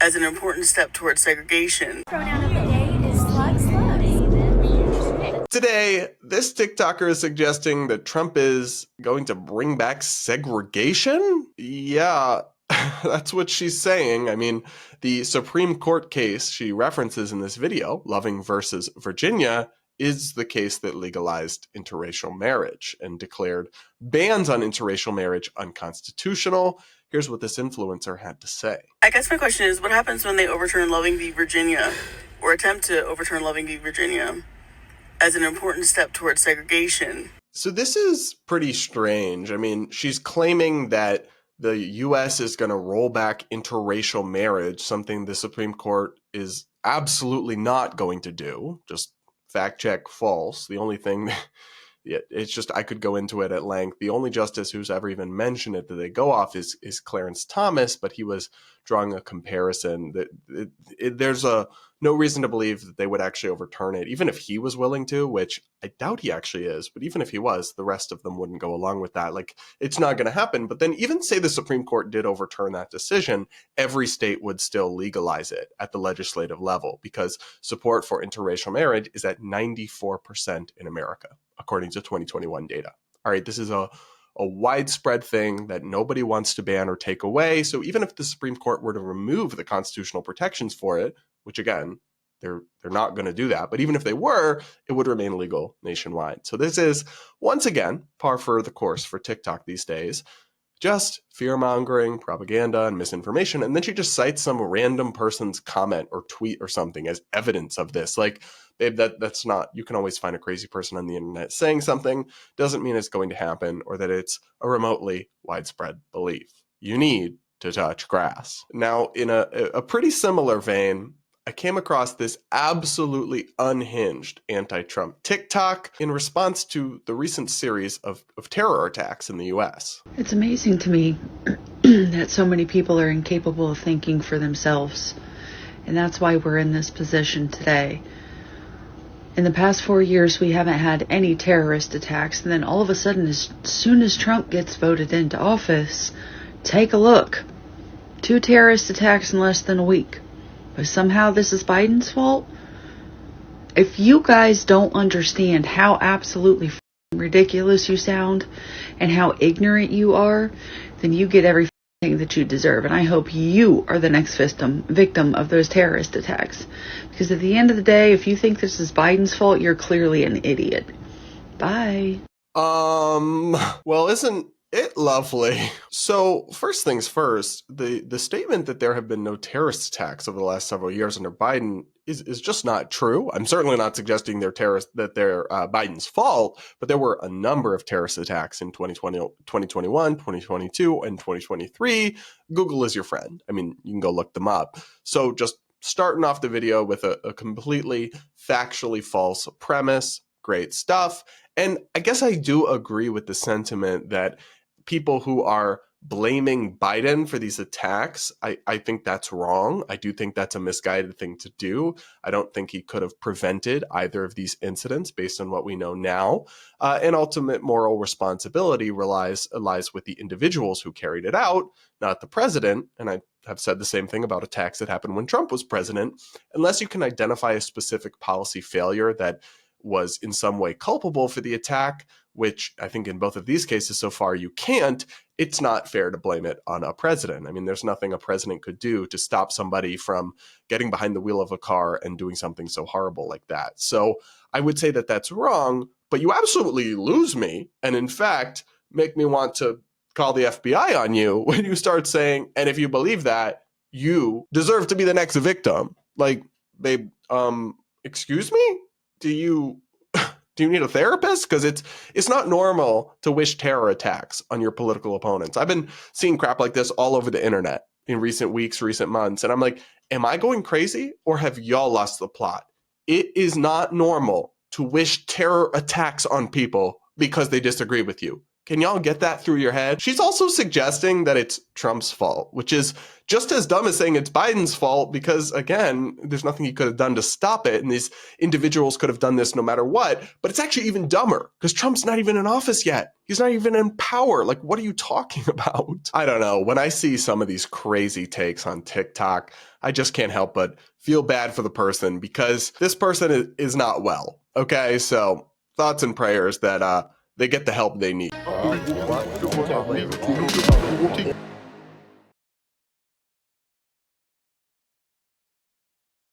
as an important step towards segregation. Pronoun of the day is slugs. Today, this TikToker is suggesting that Trump is going to bring back segregation? Yeah, that's what she's saying. I mean, the Supreme Court case she references in this video, Loving versus Virginia, is the case that legalized interracial marriage and declared bans on interracial marriage unconstitutional. Here's what this influencer had to say. I guess my question is, what happens when they overturn Loving v. Virginia, or attempt to overturn Loving v. Virginia, as an important step towards segregation? So this is pretty strange. I mean, she's claiming that the U.S. is going to roll back interracial marriage, something the Supreme Court is absolutely not going to do. Just fact check, false. The only thing, it's just, I could go into it at length. The only justice who's ever even mentioned it that they go off is Clarence Thomas, but he was drawing a comparison that there's no reason to believe that they would actually overturn it, even if he was willing to, which I doubt he actually is. But even if he was, the rest of them wouldn't go along with that. Like, it's not going to happen. But then even say the Supreme Court did overturn that decision, every state would still legalize it at the legislative level because support for interracial marriage is at 94% in America, according to 2021 data. All right, this is a widespread thing that nobody wants to ban or take away. So even if the Supreme Court were to remove the constitutional protections for it, which again, they're not going to do that, but even if they were, it would remain legal nationwide. So this is, once again, par for the course for TikTok these days. Just fear-mongering, propaganda, and misinformation. And then she just cites some random person's comment or tweet or something as evidence of this. Like, babe, that's not, you can always find a crazy person on the internet saying something. Doesn't mean it's going to happen or that it's a remotely widespread belief. You need to touch grass. Now, in a pretty similar vein, I came across this absolutely unhinged anti-Trump TikTok in response to the recent series of terror attacks in the US. It's amazing to me that so many people are incapable of thinking for themselves. And that's why we're in this position today. In the past 4 years, we haven't had any terrorist attacks. And then all of a sudden, as soon as Trump gets voted into office, take a look. 2 terrorist attacks in less than a week. But somehow this is Biden's fault? If you guys don't understand how absolutely ridiculous you sound and how ignorant you are, then you get everything that you deserve. And I hope you are the next victim of those terrorist attacks. Because at the end of the day, if you think this is Biden's fault, you're clearly an idiot. Bye. Well, isn't it lovely? So first things first, the statement that there have been no terrorist attacks over the last several years under Biden is just not true. I'm certainly not suggesting they're Biden's fault, but there were a number of terrorist attacks in 2020, 2021, 2022, and 2023. Google is your friend. I mean, you can go look them up. So just starting off the video with a completely factually false premise. Great stuff. And I guess I do agree with the sentiment that people who are blaming Biden for these attacks, I think that's wrong. I do think that's a misguided thing to do. I don't think he could have prevented either of these incidents based on what we know now. And ultimate moral responsibility lies with the individuals who carried it out, not the president. And I have said the same thing about attacks that happened when Trump was president. Unless you can identify a specific policy failure that was in some way culpable for the attack, which I think in both of these cases so far you can't, it's not fair to blame it on a president. I mean, there's nothing a president could do to stop somebody from getting behind the wheel of a car and doing something so horrible like that. So I would say that that's wrong, but you absolutely lose me. And in fact, make me want to call the FBI on you when you start saying, and if you believe that, you deserve to be the next victim. Like, babe, excuse me? Do you need a therapist? Because it's not normal to wish terror attacks on your political opponents. I've been seeing crap like this all over the internet in recent weeks, recent months. And I'm like, am I going crazy or have y'all lost the plot? It is not normal to wish terror attacks on people because they disagree with you. Can y'all get that through your head? She's also suggesting that it's Trump's fault, which is just as dumb as saying it's Biden's fault because, again, there's nothing he could have done to stop it. And these individuals could have done this no matter what. But it's actually even dumber because Trump's not even in office yet. He's not even in power. Like, what are you talking about? I don't know. When I see some of these crazy takes on TikTok, I just can't help but feel bad for the person because this person is not well. Okay, so thoughts and prayers that they get the help they need.